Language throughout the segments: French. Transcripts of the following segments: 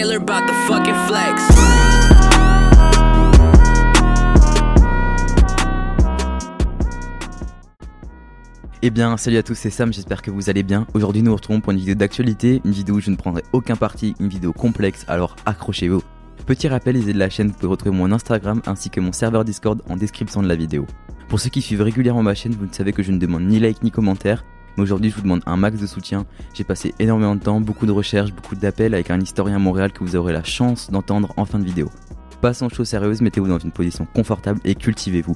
Taylor about the fucking flex. Eh bien, salut à tous, c'est Sam, j'espère que vous allez bien. Aujourd'hui, nous nous retrouvons pour une vidéo d'actualité, une vidéo où je ne prendrai aucun parti, une vidéo complexe, alors accrochez-vous. Petit rappel, les aides de la chaîne, vous pouvez retrouver mon Instagram ainsi que mon serveur Discord en description de la vidéo. Pour ceux qui suivent régulièrement ma chaîne, vous ne savez que je ne demande ni like ni commentaire, mais aujourd'hui je vous demande un max de soutien. J'ai passé énormément de temps, beaucoup de recherches, beaucoup d'appels avec un historien à Montréal que vous aurez la chance d'entendre en fin de vidéo. Passons aux choses sérieuses, mettez-vous dans une position confortable et cultivez-vous.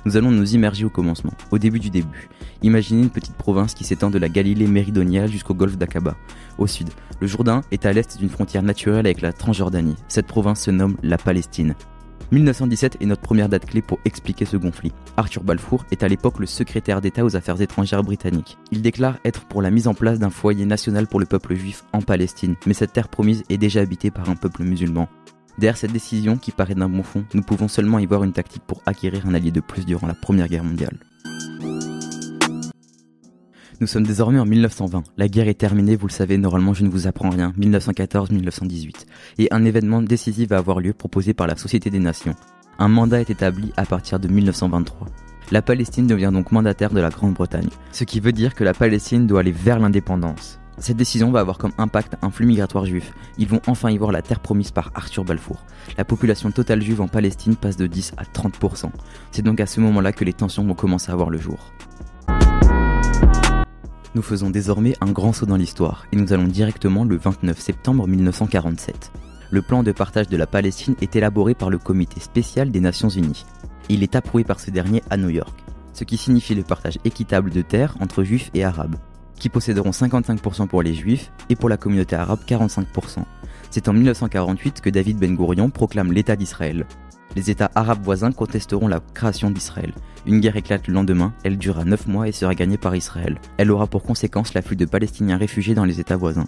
Nous allons nous immerger au commencement, au début du début. Imaginez une petite province qui s'étend de la Galilée méridionale jusqu'au golfe d'Aqaba. Au sud, le Jourdain est à l'est d'une frontière naturelle avec la Transjordanie. Cette province se nomme la Palestine. 1917 est notre première date clé pour expliquer ce conflit. Arthur Balfour est à l'époque le secrétaire d'État aux affaires étrangères britannique. Il déclare être pour la mise en place d'un foyer national pour le peuple juif en Palestine, mais cette terre promise est déjà habitée par un peuple musulman. Derrière cette décision, qui paraît d'un bon fond, nous pouvons seulement y voir une tactique pour acquérir un allié de plus durant la Première Guerre mondiale. Nous sommes désormais en 1920, la guerre est terminée, vous le savez, normalement je ne vous apprends rien, 1914-1918, et un événement décisif va avoir lieu proposé par la Société des Nations. Un mandat est établi à partir de 1923. La Palestine devient donc mandataire de la Grande-Bretagne, ce qui veut dire que la Palestine doit aller vers l'indépendance. Cette décision va avoir comme impact un flux migratoire juif. Ils vont enfin y voir la terre promise par Arthur Balfour. La population totale juive en Palestine passe de 10 à 30%. C'est donc à ce moment-là que les tensions vont commencer à voir le jour. Nous faisons désormais un grand saut dans l'histoire et nous allons directement le 29 septembre 1947. Le plan de partage de la Palestine est élaboré par le Comité spécial des Nations Unies. Il est approuvé par ce dernier à New York, ce qui signifie le partage équitable de terres entre juifs et arabes, qui posséderont 55% pour les juifs et pour la communauté arabe 45%. C'est en 1948 que David Ben Gourion proclame l'État d'Israël. Les États arabes voisins contesteront la création d'Israël. Une guerre éclate le lendemain, elle durera 9 mois et sera gagnée par Israël. Elle aura pour conséquence l'afflux de Palestiniens réfugiés dans les États voisins.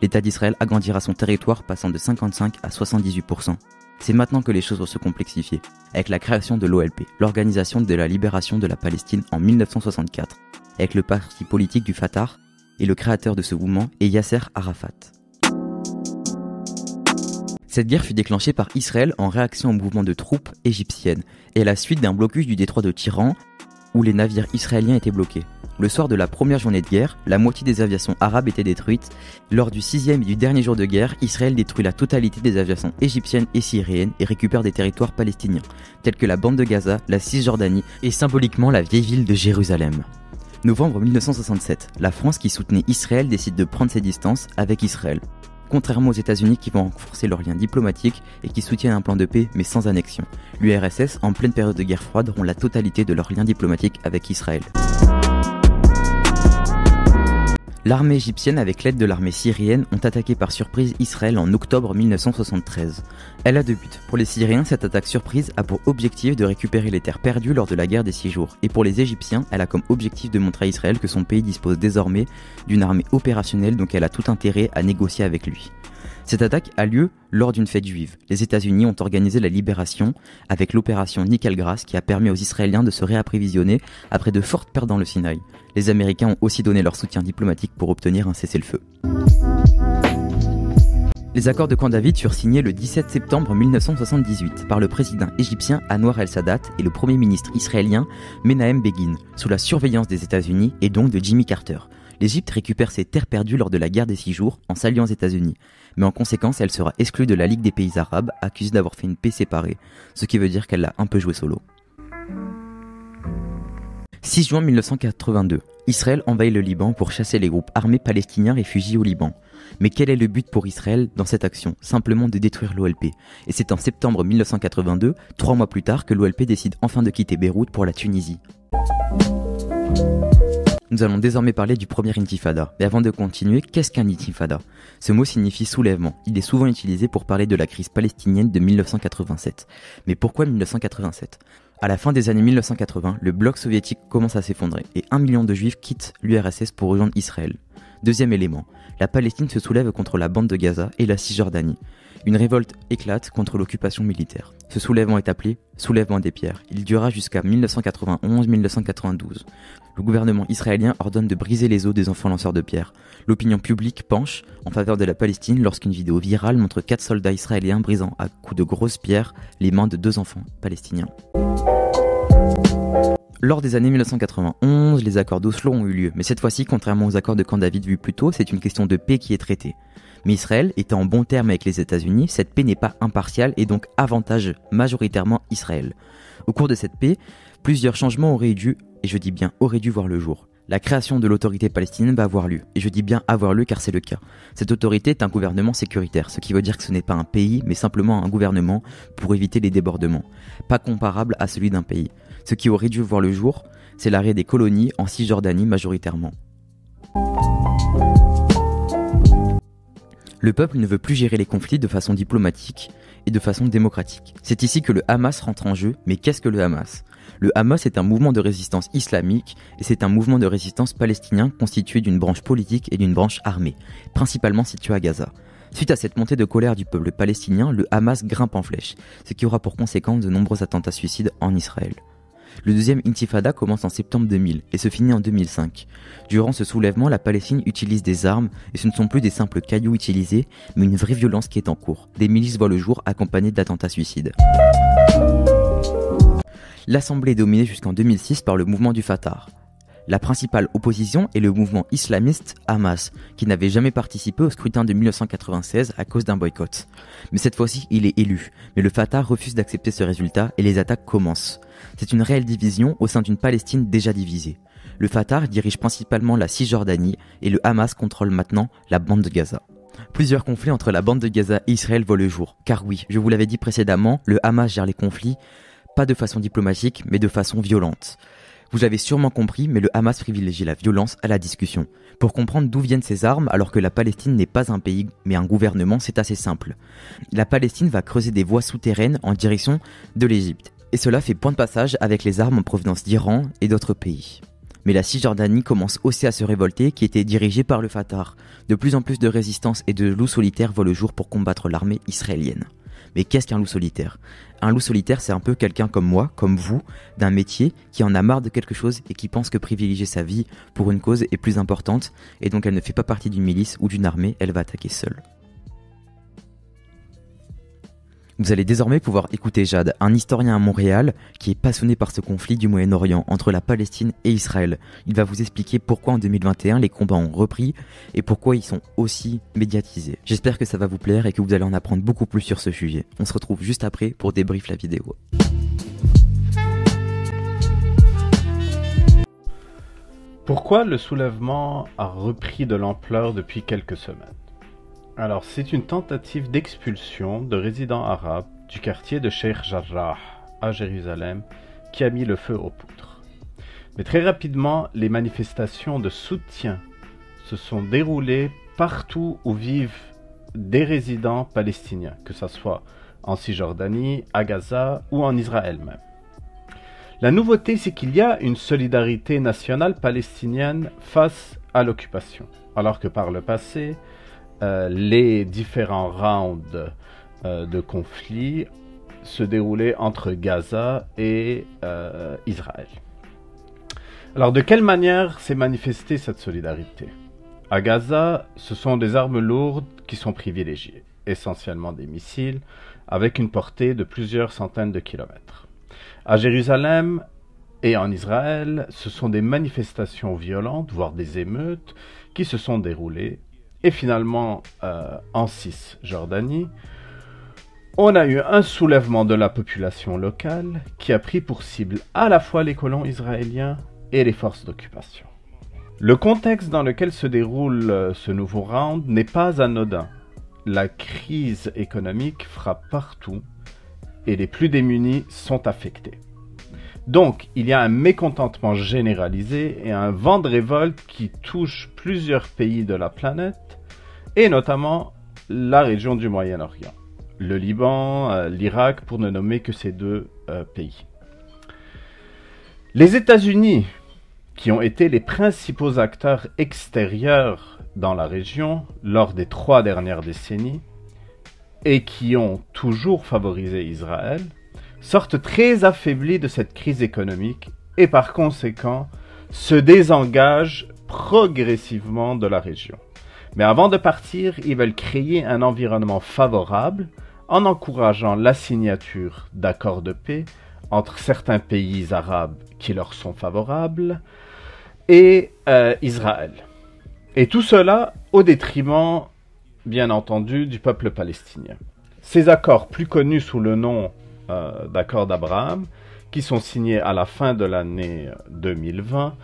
L'État d'Israël agrandira son territoire passant de 55 à 78%. C'est maintenant que les choses vont se complexifier, avec la création de l'OLP, l'Organisation de la Libération de la Palestine en 1964, avec le parti politique du Fatah et le créateur de ce mouvement est Yasser Arafat. Cette guerre fut déclenchée par Israël en réaction au mouvement de troupes égyptiennes et à la suite d'un blocus du détroit de Tiran où les navires israéliens étaient bloqués. Le soir de la première journée de guerre, la moitié des aviations arabes étaient détruites. Lors du 6e et du dernier jour de guerre, Israël détruit la totalité des aviations égyptiennes et syriennes et récupère des territoires palestiniens, tels que la bande de Gaza, la Cisjordanie et symboliquement la vieille ville de Jérusalem. Novembre 1967, la France qui soutenait Israël décide de prendre ses distances avec Israël. Contrairement aux États-Unis qui vont renforcer leurs liens diplomatiques et qui soutiennent un plan de paix mais sans annexion. L'URSS, en pleine période de guerre froide, rompt la totalité de leurs liens diplomatiques avec Israël. L'armée égyptienne avec l'aide de l'armée syrienne ont attaqué par surprise Israël en octobre 1973. Elle a deux buts. Pour les Syriens, cette attaque surprise a pour objectif de récupérer les terres perdues lors de la guerre des 6 jours. Et pour les Égyptiens, elle a comme objectif de montrer à Israël que son pays dispose désormais d'une armée opérationnelle donc elle a tout intérêt à négocier avec lui. Cette attaque a lieu lors d'une fête juive. Les États-Unis ont organisé la libération avec l'opération Nickel Grass qui a permis aux Israéliens de se réapprévisionner après de fortes pertes dans le Sinaï. Les Américains ont aussi donné leur soutien diplomatique pour obtenir un cessez-le-feu. Les accords de Camp David furent signés le 17 septembre 1978 par le président égyptien Anwar el-Sadat et le premier ministre israélien Menahem Begin, sous la surveillance des États-Unis et donc de Jimmy Carter. L'Égypte récupère ses terres perdues lors de la guerre des 6 jours en s'alliant aux États-Unis, mais en conséquence elle sera exclue de la Ligue des pays arabes, accusée d'avoir fait une paix séparée, ce qui veut dire qu'elle l'a un peu joué solo. 6 juin 1982, Israël envahit le Liban pour chasser les groupes armés palestiniens réfugiés au Liban. Mais quel est le but pour Israël dans cette action ? Simplement de détruire l'OLP. Et c'est en septembre 1982, 3 mois plus tard, que l'OLP décide enfin de quitter Beyrouth pour la Tunisie. Nous allons désormais parler du premier intifada. Mais avant de continuer, qu'est-ce qu'un intifada ? Ce mot signifie soulèvement. Il est souvent utilisé pour parler de la crise palestinienne de 1987. Mais pourquoi 1987 ? À la fin des années 1980, le bloc soviétique commence à s'effondrer et 1 million de juifs quittent l'URSS pour rejoindre Israël. Deuxième élément, la Palestine se soulève contre la bande de Gaza et la Cisjordanie. Une révolte éclate contre l'occupation militaire. Ce soulèvement est appelé soulèvement des pierres. Il dura jusqu'à 1991-1992. Le gouvernement israélien ordonne de briser les os des enfants lanceurs de pierres. L'opinion publique penche en faveur de la Palestine lorsqu'une vidéo virale montre 4 soldats israéliens brisant à coups de grosses pierres les mains de 2 enfants palestiniens. Lors des années 1991, les accords d'Oslo ont eu lieu, mais cette fois-ci, contrairement aux accords de Camp David vus plus tôt, c'est une question de paix qui est traitée. Mais Israël étant en bon terme avec les États-Unis, cette paix n'est pas impartiale et donc avantage majoritairement Israël. Au cours de cette paix, plusieurs changements auraient dû, et je dis bien auraient dû voir le jour. La création de l'autorité palestinienne va avoir lieu, et je dis bien avoir lieu car c'est le cas. Cette autorité est un gouvernement sécuritaire, ce qui veut dire que ce n'est pas un pays, mais simplement un gouvernement pour éviter les débordements, pas comparable à celui d'un pays. Ce qui aurait dû voir le jour, c'est l'arrêt des colonies en Cisjordanie majoritairement. Le peuple ne veut plus gérer les conflits de façon diplomatique et de façon démocratique. C'est ici que le Hamas rentre en jeu, mais qu'est-ce que le Hamas ? Le Hamas est un mouvement de résistance islamique et c'est un mouvement de résistance palestinien constitué d'une branche politique et d'une branche armée, principalement située à Gaza. Suite à cette montée de colère du peuple palestinien, le Hamas grimpe en flèche, ce qui aura pour conséquence de nombreux attentats suicides en Israël. Le deuxième intifada commence en septembre 2000 et se finit en 2005. Durant ce soulèvement, la Palestine utilise des armes et ce ne sont plus des simples cailloux utilisés, mais une vraie violence qui est en cours. Des milices voient le jour accompagnées d'attentats suicides. L'Assemblée est dominée jusqu'en 2006 par le mouvement du Fatah. La principale opposition est le mouvement islamiste Hamas, qui n'avait jamais participé au scrutin de 1996 à cause d'un boycott. Mais cette fois-ci, il est élu. Mais le Fatah refuse d'accepter ce résultat et les attaques commencent. C'est une réelle division au sein d'une Palestine déjà divisée. Le Fatah dirige principalement la Cisjordanie et le Hamas contrôle maintenant la bande de Gaza. Plusieurs conflits entre la bande de Gaza et Israël voient le jour. Car oui, je vous l'avais dit précédemment, le Hamas gère les conflits, pas de façon diplomatique, mais de façon violente. Vous l'avez sûrement compris, mais le Hamas privilégie la violence à la discussion. Pour comprendre d'où viennent ces armes, alors que la Palestine n'est pas un pays, mais un gouvernement, c'est assez simple. La Palestine va creuser des voies souterraines en direction de l'Égypte. Et cela fait point de passage avec les armes en provenance d'Iran et d'autres pays. Mais la Cisjordanie commence aussi à se révolter, qui était dirigée par le Fatah. De plus en plus de résistance et de loups solitaires voient le jour pour combattre l'armée israélienne. Mais qu'est-ce qu'un loup solitaire ? Un loup solitaire, c'est un peu quelqu'un comme moi, comme vous, d'un métier, qui en a marre de quelque chose et qui pense que privilégier sa vie pour une cause est plus importante, et donc elle ne fait pas partie d'une milice ou d'une armée, elle va attaquer seule. Vous allez désormais pouvoir écouter Jad, un historien à Montréal qui est passionné par ce conflit du Moyen-Orient entre la Palestine et Israël. Il va vous expliquer pourquoi en 2021 les combats ont repris et pourquoi ils sont aussi médiatisés. J'espère que ça va vous plaire et que vous allez en apprendre beaucoup plus sur ce sujet. On se retrouve juste après pour débrief la vidéo. Pourquoi le soulèvement a repris de l'ampleur depuis quelques semaines ? Alors, c'est une tentative d'expulsion de résidents arabes du quartier de Sheikh Jarrah à Jérusalem qui a mis le feu aux poudres. Mais très rapidement, les manifestations de soutien se sont déroulées partout où vivent des résidents palestiniens, que ce soit en Cisjordanie, à Gaza ou en Israël même. La nouveauté, c'est qu'il y a une solidarité nationale palestinienne face à l'occupation, alors que par le passé, les différents rounds de conflits se déroulaient entre Gaza et Israël. Alors, de quelle manière s'est manifestée cette solidarité ? À Gaza, ce sont des armes lourdes qui sont privilégiées, essentiellement des missiles, avec une portée de plusieurs centaines de kilomètres. À Jérusalem et en Israël, ce sont des manifestations violentes, voire des émeutes, qui se sont déroulées. Et finalement, en Cisjordanie, on a eu un soulèvement de la population locale qui a pris pour cible à la fois les colons israéliens et les forces d'occupation. Le contexte dans lequel se déroule ce nouveau round n'est pas anodin. La crise économique frappe partout et les plus démunis sont affectés. Donc, il y a un mécontentement généralisé et un vent de révolte qui touche plusieurs pays de la planète, et notamment la région du Moyen-Orient, le Liban, l'Irak, pour ne nommer que ces deux pays. Les États-Unis, qui ont été les principaux acteurs extérieurs dans la région lors des 3 dernières décennies, et qui ont toujours favorisé Israël, sortent très affaiblis de cette crise économique et par conséquent se désengagent progressivement de la région. Mais avant de partir, ils veulent créer un environnement favorable en encourageant la signature d'accords de paix entre certains pays arabes qui leur sont favorables et Israël. Et tout cela au détriment, bien entendu, du peuple palestinien. Ces accords, plus connus sous le nom d'accords d'Abraham, qui sont signés à la fin de l'année 2020,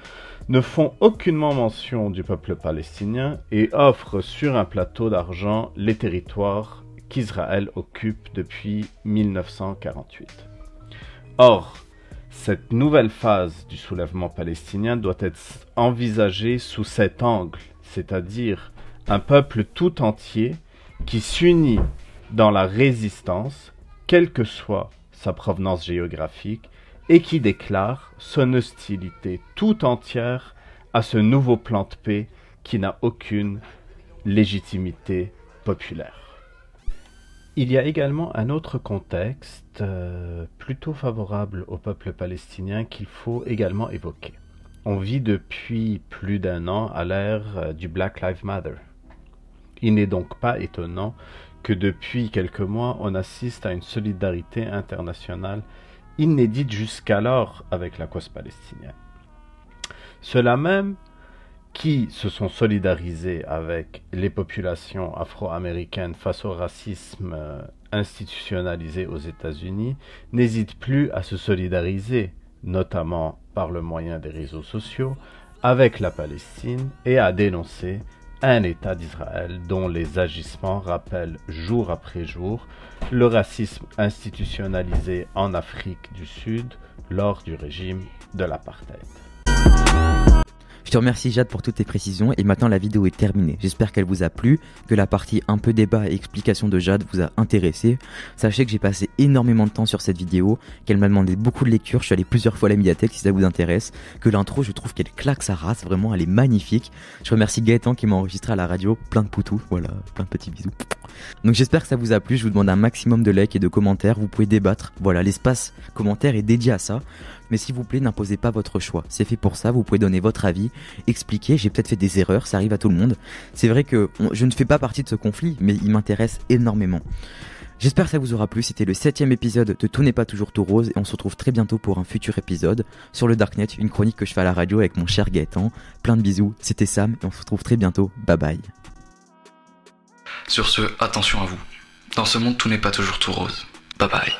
ne font aucunement mention du peuple palestinien et offrent sur un plateau d'argent les territoires qu'Israël occupe depuis 1948. Or, cette nouvelle phase du soulèvement palestinien doit être envisagée sous cet angle, c'est-à-dire un peuple tout entier qui s'unit dans la résistance, quelle que soit sa provenance géographique, et qui déclare son hostilité tout entière à ce nouveau plan de paix qui n'a aucune légitimité populaire. Il y a également un autre contexte plutôt favorable au peuple palestinien qu'il faut également évoquer. On vit depuis plus d'1 an à l'ère du Black Lives Matter. Il n'est donc pas étonnant que depuis quelques mois, on assiste à une solidarité internationale inédite jusqu'alors avec la cause palestinienne. Ceux-là même qui se sont solidarisés avec les populations afro-américaines face au racisme institutionnalisé aux États-Unis n'hésitent plus à se solidariser, notamment par le moyen des réseaux sociaux, avec la Palestine et à dénoncer un État d'Israël dont les agissements rappellent jour après jour le racisme institutionnalisé en Afrique du Sud lors du régime de l'apartheid. Je te remercie Jade pour toutes tes précisions et maintenant la vidéo est terminée. J'espère qu'elle vous a plu, que la partie un peu débat et explication de Jade vous a intéressé. Sachez que j'ai passé énormément de temps sur cette vidéo, qu'elle m'a demandé beaucoup de lectures, je suis allé plusieurs fois à la médiathèque si ça vous intéresse, que l'intro je trouve qu'elle claque sa race, vraiment elle est magnifique. Je remercie Gaëtan qui m'a enregistré à la radio, plein de poutous, voilà, plein de petits bisous. Donc j'espère que ça vous a plu, je vous demande un maximum de likes et de commentaires, vous pouvez débattre, voilà l'espace commentaire est dédié à ça. Mais s'il vous plaît, n'imposez pas votre choix. C'est fait pour ça, vous pouvez donner votre avis, expliquer, j'ai peut-être fait des erreurs, ça arrive à tout le monde. C'est vrai que je ne fais pas partie de ce conflit, mais il m'intéresse énormément. J'espère que ça vous aura plu, c'était le 7ème épisode de Tout n'est pas toujours tout rose, et on se retrouve très bientôt pour un futur épisode sur le Darknet, une chronique que je fais à la radio avec mon cher Gaëtan. Plein de bisous, c'était Sam, et on se retrouve très bientôt, bye bye. Sur ce, attention à vous. Dans ce monde, tout n'est pas toujours tout rose. Bye bye.